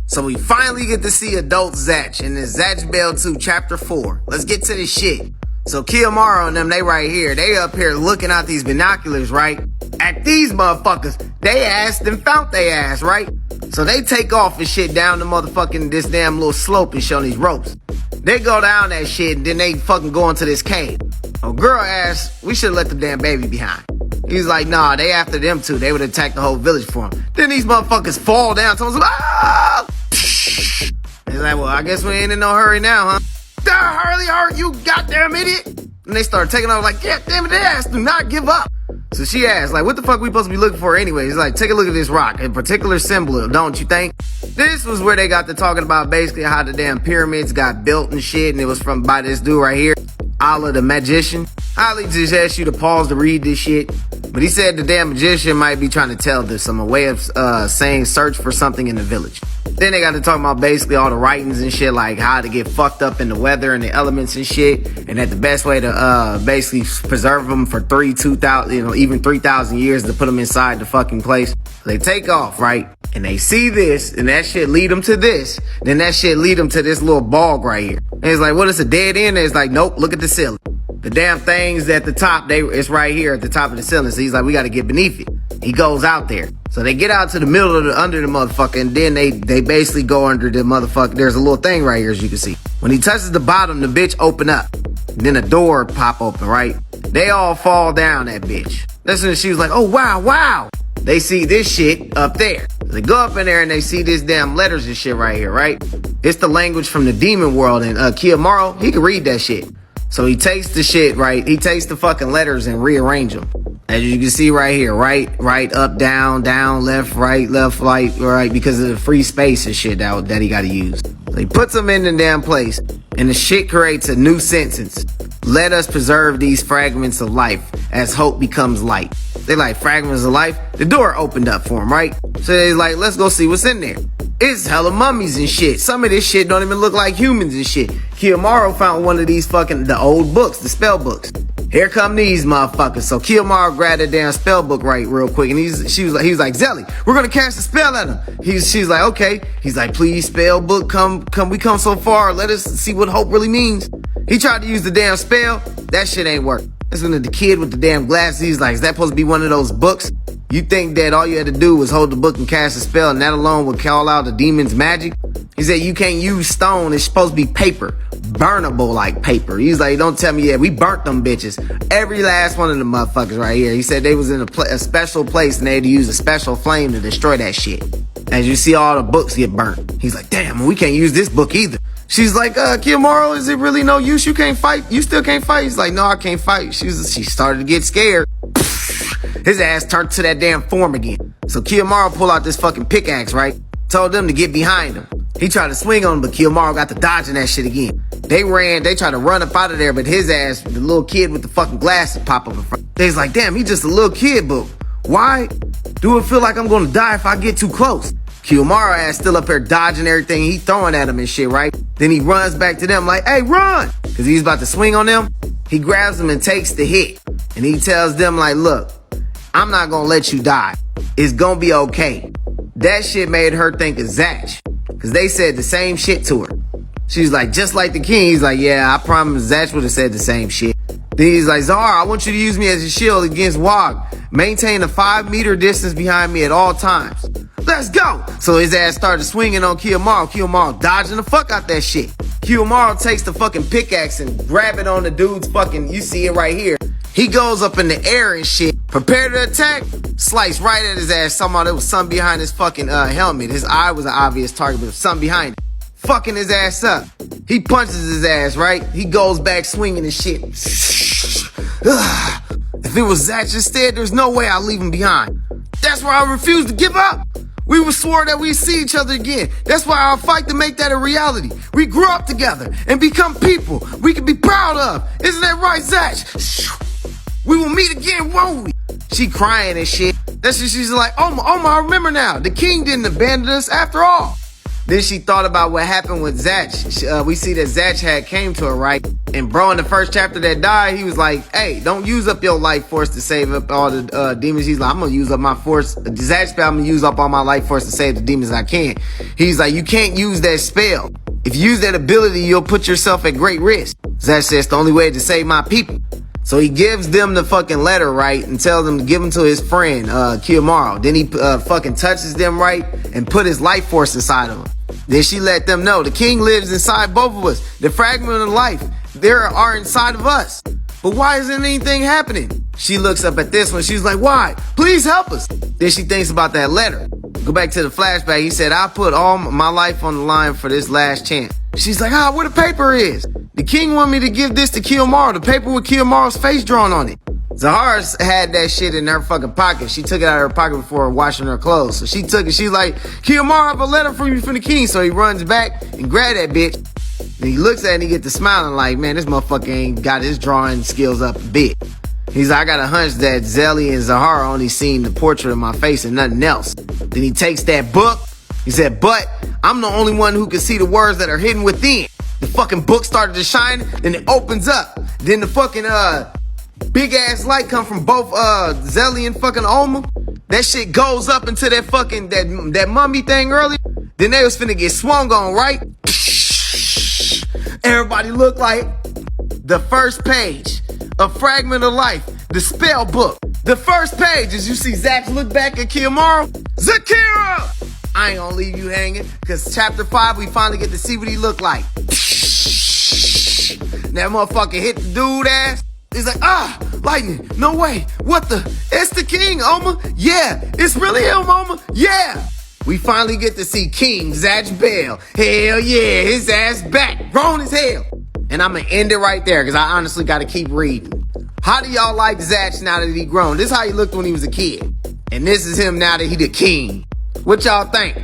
So we finally get to see adult Zatch in this Zatch Bell 2 Chapter 4. Let's get to this shit. So Kiyomaro and them, they right here. They up here looking out these binoculars, right? At these motherfuckers. They ass and found they ass, right? So they take off and shit down the motherfucking this damn little slope and show these ropes. They go down that shit and then they fucking go into this cave. Oh, girl ass, we should have left the damn baby behind. He's like, nah, they after them too. They would attack the whole village for him. Then these motherfuckers fall down. Someone's like, ah! He's like, well, I guess we ain't in no hurry now, huh? Hurry, you goddamn idiot. And they start taking off like, yeah, damn it, they ass, do not give up. So she asked, like, what the fuck we supposed to be looking for anyway? He's like, take a look at this rock, a particular symbol, don't you think? This was where they got to talking about basically how the damn pyramids got built and shit, and it was by this dude right here, Allah the magician. Highly suggest you to pause to read this shit. But he said the damn magician might be trying to tell this some a way of saying search for something in the village. Then they got to talk about basically all the writings and shit, like how to get fucked up in the weather and the elements and shit, and that the best way to basically preserve them for 2,000, even 3,000 years to put them inside the fucking place. So they take off, right? And they see this, and that shit lead them to this. Then that shit lead them to this little bog right here. And it's like, what is a dead end? And it's like, nope, look at the ceiling. The damn thing's at the top, it's right here at the top of the ceiling. So he's like, we got to get beneath it. He goes out there. So they get out to the middle of under the motherfucker, and then they basically go under the motherfucker. There's a little thing right here, as you can see. When he touches the bottom, the bitch open up. Then a door pop open, right? They all fall down that bitch. That's when she was like, oh, wow. They see this shit up there. They go up in there and they see this damn letters and shit right here, right? It's the language from the demon world, and Kiyomaro, he can read that shit. So he takes the shit, right? He takes the fucking letters and rearrange them. As you can see right here, right, up, down, left, right, because of the free space and shit that he got to use. So he puts them in the damn place, and the shit creates a new sentence. Let us preserve these fragments of life as hope becomes light. They like fragments of life. The door opened up for him, right? So they like, let's go see what's in there. It's hella mummies and shit. Some of this shit don't even look like humans and shit. Kiyomaro found one of these the old books, the spell books. Here come these motherfuckers. So Kiyomaro grabbed a damn spell book right real quick, and he was like, Zelly, we're gonna cast a spell at him. She's like, okay. He's like, please, spell book, we come so far. Let us see what hope really means. He tried to use the damn spell. That shit ain't work. That's when the kid with the damn glasses, he's like, is that supposed to be one of those books? You think that all you had to do was hold the book and cast a spell, and that alone would call out the demon's magic? He said, you can't use stone. It's supposed to be paper. Burnable like paper. He's like, don't tell me, yeah, we burnt them bitches. Every last one of the motherfuckers right here. He said they was in a special place, and they had to use a special flame to destroy that shit. As you see all the books get burnt. He's like, damn, we can't use this book either. She's like, Kiyomaro, is it really no use? You can't fight? You still can't fight? He's like, no, I can't fight. She started to get scared. His ass turned to that damn form again. So Kiyomaro pulled out this fucking pickaxe, right? Told them to get behind him. He tried to swing on him, but Kiyomaro got to dodging that shit again. They tried to run up out of there, but his ass, the little kid with the fucking glasses, pop up in front. They's like, damn, he's just a little kid, but why do it feel like I'm gonna die if I get too close? Kiyomaro ass still up here dodging everything he throwing at him and shit, right? Then he runs back to them like, hey, run! Cause he's about to swing on them. He grabs them and takes the hit. And he tells them like, look, I'm not gonna let you die. It's gonna be okay. That shit made her think of Zatch. Cause they said the same shit to her. She's like, just like the king. He's like, yeah, I promise Zatch would have said the same shit. Then he's like, Zahar, I want you to use me as a shield against Wog. Maintain a 5-meter distance behind me at all times. Let's go! So his ass started swinging on Kiyomaro. Kiyomaro dodging the fuck out that shit. Kiyomaro takes the fucking pickaxe and grab it on the dude's fucking, you see it right here. He goes up in the air and shit. Prepare to attack. Slice right at his ass. Somehow there was something behind his fucking helmet. His eye was an obvious target, but there was something behind it. Fucking his ass up. He punches his ass, right? He goes back swinging and shit. If it was Zatch instead, there's no way I'll leave him behind. That's why I refuse to give up. We were swore that we'd see each other again. That's why I'll fight to make that a reality. We grew up together and become people we can be proud of. Isn't that right, Zatch? We will meet again, won't we? She crying and shit. That's what she's like, Oma, I remember now. The king didn't abandon us after all. Then she thought about what happened with Zatch. We see that Zatch had came to her, right? And bro, in the first chapter that died, he was like, hey, don't use up your life force to save up all the demons. He's like, I'm gonna use up my force. Zatch spell, I'm gonna use up all my life force to save the demons I can. He's like, you can't use that spell. If you use that ability, you'll put yourself at great risk. Zatch says, it's the only way to save my people. So he gives them the fucking letter, right? And tells them to give them to his friend, Ch.4. Then he fucking touches them, right? And put his life force inside of them. Then she let them know the king lives inside both of us. The fragment of life, there are inside of us. But why isn't anything happening? She looks up at this one. She's like, why? Please help us. Then she thinks about that letter. Go back to the flashback. He said, I put all my life on the line for this last chance. She's like, where the paper is? The king wanted me to give this to Ch.4. The paper with Ch.4's face drawn on it. Zahara had that shit in her fucking pocket. She took it out of her pocket before washing her clothes. So she took it. She's like, Ch.4, I have a letter from you from the king. So he runs back and grabs that bitch. And he looks at it and he gets to smiling like, man, this motherfucker ain't got his drawing skills up a bit. He's like, I got a hunch that Zelly and Zahara only seen the portrait of my face and nothing else. Then he takes that book. He said, but I'm the only one who can see the words that are hidden within. The fucking book started to shine, then it opens up. Then the fucking big ass light come from both Zelly and fucking Oma. That shit goes up into that fucking that mummy thing earlier. Then they was finna get swung on, right? Everybody looked like the first page, a fragment of life, the spell book. The first page, as you see Zatch look back at Ch.4. Zakira! I ain't gonna leave you hanging, cause chapter 5, we finally get to see what he look like. That motherfucker hit the dude ass. He's like, lightning, no way. What the? It's the king, Oma. Yeah, it's really him, Oma. Yeah. We finally get to see King Zatch Bell. Hell yeah, his ass back, grown as hell. And I'm gonna end it right there, cause I honestly gotta keep reading. How do y'all like Zatch now that he grown? This is how he looked when he was a kid. And this is him now that he the king. What y'all think?